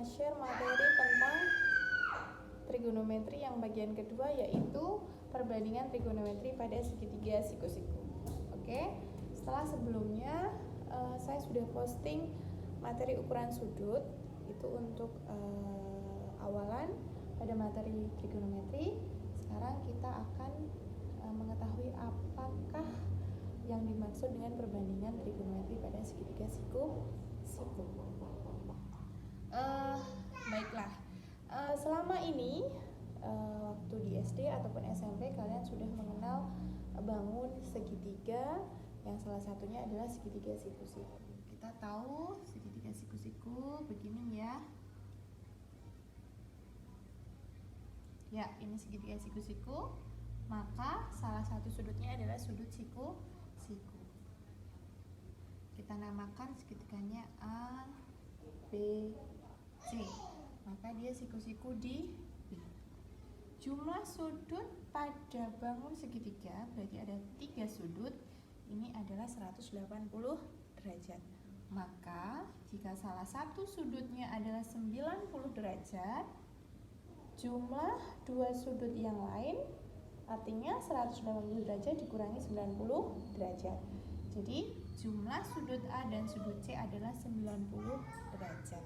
share materi tentang trigonometri yang bagian kedua, yaitu perbandingan trigonometri pada segitiga siku-siku. Oke, setelah sebelumnya saya sudah posting materi ukuran sudut itu untuk awalan pada materi trigonometri. Sekarang kita akan mengetahui apakah yang dimaksud dengan perbandingan trigonometri pada segitiga siku-siku. Baiklah, selama ini waktu di SD ataupun SMP kalian sudah mengenal bangun segitiga, yang salah satunya adalah segitiga siku-siku. Kita tahu segitiga siku-siku begini ya. Ya, ini segitiga siku-siku. Maka salah satu sudutnya adalah sudut siku-siku. Kita namakan segitiganya A, B, C. Maka dia siku-siku di B. Jumlah sudut pada bangun segitiga berarti ada 3 sudut. Ini adalah 180 derajat. Maka jika salah satu sudutnya adalah 90 derajat, jumlah 2 sudut yang lain artinya 180 derajat dikurangi 90 derajat. Jadi jumlah sudut A dan sudut C adalah 90 derajat.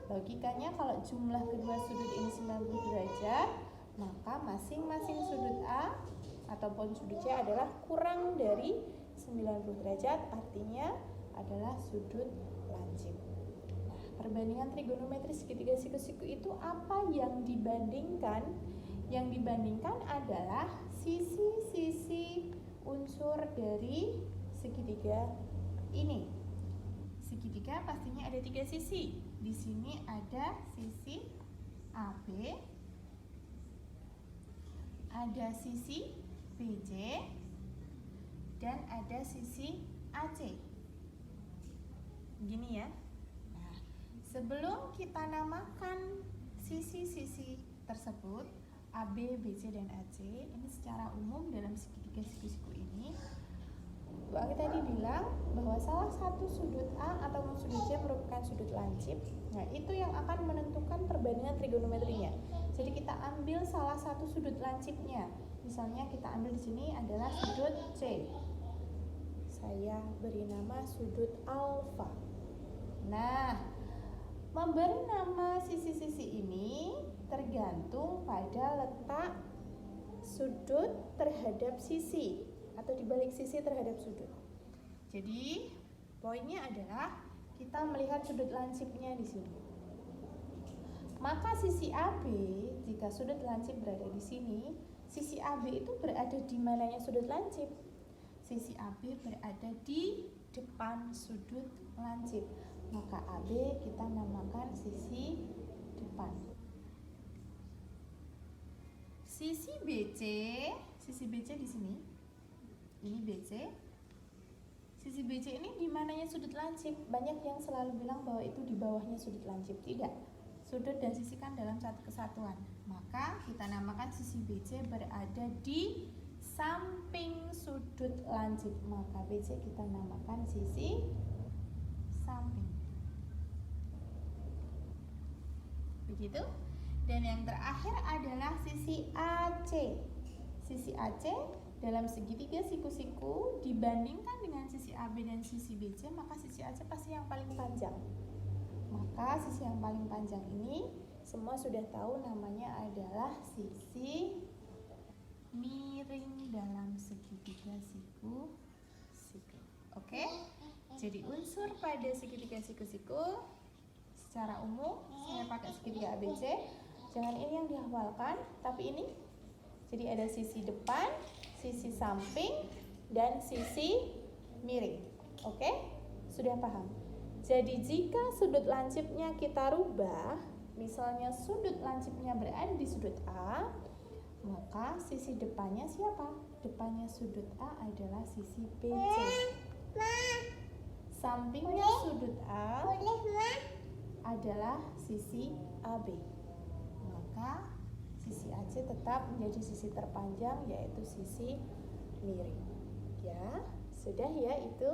Logikanya kalau jumlah kedua sudut ini 90 derajat, maka masing-masing sudut A ataupun sudut C adalah kurang dari 90 derajat, artinya adalah sudut lancip. Nah, perbandingan trigonometri segitiga siku-siku itu apa yang dibandingkan? Yang dibandingkan adalah sisi-sisi unsur dari segitiga ini. Segitiga pastinya ada 3 sisi. Di sini ada sisi AB, ada sisi BC, dan ada sisi AC. Begini ya. Nah, sebelum kita namakan sisi-sisi tersebut AB, BC, dan AC, ini secara umum dalam segitiga siku-siku ini Bang tadi bilang bahwa salah satu sudut A atau sudut C merupakan sudut lancip. Nah, itu yang akan menentukan perbandingan trigonometrinya. Jadi kita ambil salah satu sudut lancipnya. Misalnya kita ambil di sini adalah sudut C. Saya beri nama sudut alfa. Nah, memberi nama sisi-sisi ini tergantung pada letak sudut terhadap sisi atau dibalik sisi terhadap sudut. Jadi poinnya adalah kita melihat sudut lancipnya di sini. Maka sisi AB, jika sudut lancip berada di sini, sisi AB itu berada di mananya sudut lancip? Sisi AB berada di depan sudut lancip. Maka AB kita namakan sisi depan. Sisi BC di sini. Ini BC. Sisi BC ini di mananya sudut lancip? Banyak yang selalu bilang bahwa itu di bawahnya sudut lancip. Tidak. Sudut dan sisi kan dalam satu kesatuan. Maka kita namakan sisi BC berada di samping sudut lancip. Maka BC kita namakan sisi samping. Begitu. Dan yang terakhir adalah sisi AC. Sisi AC dalam segitiga siku-siku dibandingkan dengan sisi AB dan sisi BC, maka sisi AC pasti yang paling panjang. Maka sisi yang paling panjang ini semua sudah tahu namanya adalah sisi miring dalam segitiga siku-siku. Oke? Jadi unsur pada segitiga siku-siku secara umum saya pakai segitiga ABC. Jangan ini yang dihafalkan, tapi ini. Jadi ada sisi depan, sisi samping, dan sisi miring. Oke? Sudah paham? Jadi jika sudut lancipnya kita rubah, misalnya sudut lancipnya berada di sudut A, maka sisi depannya siapa? Depannya sudut A adalah sisi BC. Sampingnya sudut A adalah sisi AB. Maka sisi AC tetap menjadi sisi terpanjang, yaitu sisi miring. Ya, sudah ya itu.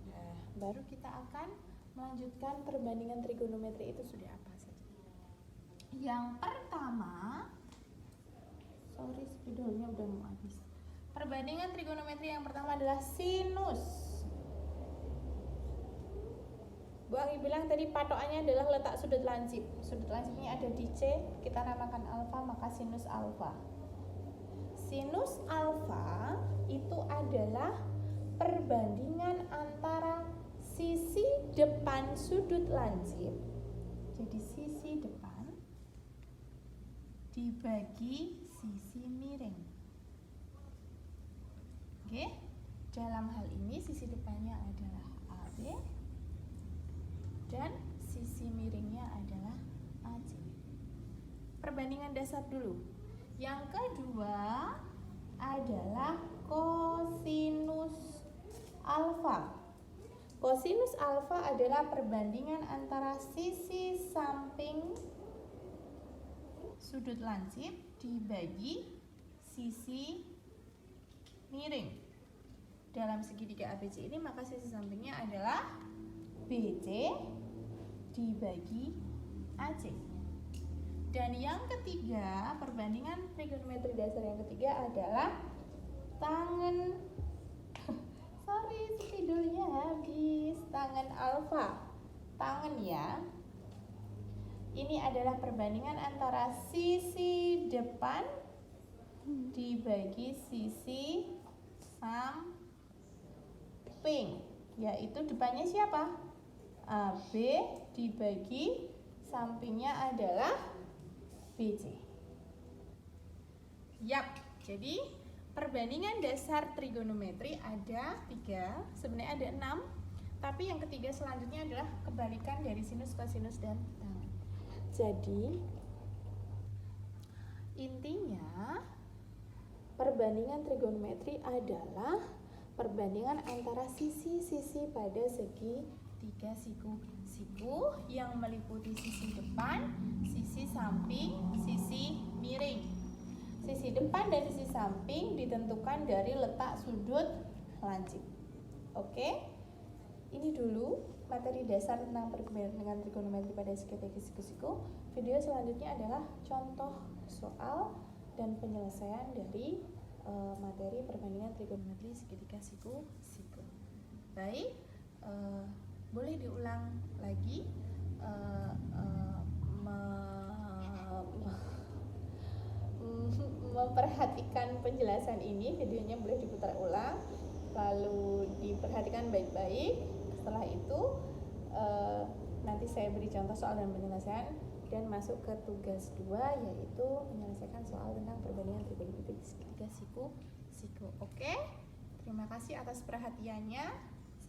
Nah, baru kita akan melanjutkan perbandingan trigonometri itu sudah apa saja. Yang pertama, sorry spidolnya udah mau habis. Perbandingan trigonometri yang pertama adalah sinus. Bu Anggi bilang tadi patokannya adalah letak sudut lancip. Sudut lancipnya ada di C, kita namakan alfa, maka sinus alfa. Sinus alfa itu adalah perbandingan antara sisi depan sudut lancip. Jadi sisi depan dibagi sisi miring. Oke, dalam hal ini sisi depannya adalah AB dan sisi miringnya adalah AC. Perbandingan dasar dulu. Yang kedua adalah kosinus alfa. Kosinus alfa adalah perbandingan antara sisi samping sudut lancip dibagi sisi miring. Dalam segitiga ABC ini maka sisi sampingnya adalah BC dibagi AC. Dan yang ketiga, perbandingan trigonometri dasar yang ketiga adalah tangen sorry spidolnya habis. Tangen alfa, tangen ya. Ini adalah perbandingan antara sisi depan dibagi sisi samping, yaitu depannya siapa? AB dibagi sampingnya adalah BC. Yap, jadi perbandingan dasar trigonometri ada 3, sebenarnya ada 6, tapi yang ketiga selanjutnya adalah kebalikan dari sinus, kosinus, dan tangen. Jadi intinya perbandingan trigonometri adalah perbandingan antara sisi-sisi pada segitiga siku-siku yang meliputi sisi depan, sisi samping, sisi miring. Sisi depan dan sisi samping ditentukan dari letak sudut lancip. Oke, ini dulu materi dasar tentang perbandingan trigonometri pada segitiga siku-siku. Video selanjutnya adalah contoh soal dan penyelesaian dari materi perbandingan trigonometri segitiga siku-siku. Baik, boleh diulang lagi memperhatikan penjelasan ini. Videonya boleh diputar ulang, lalu diperhatikan baik-baik. Setelah itu nanti saya beri contoh soal dan penyelesaian dan masuk ke tugas 2, yaitu menyelesaikan soal tentang perbandingan trigonometri segitiga siku-siku. Oke, terima kasih atas perhatiannya.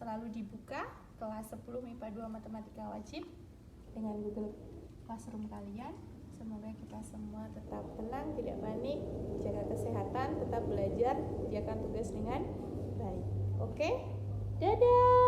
Selalu dibuka kelas 10 MIPA 2 Matematika Wajib dengan Google Classroom kalian. Semoga kita semua tetap tenang, tidak panik, jaga kesehatan, tetap belajar, kerjakan tugas dengan baik. Oke, dadah.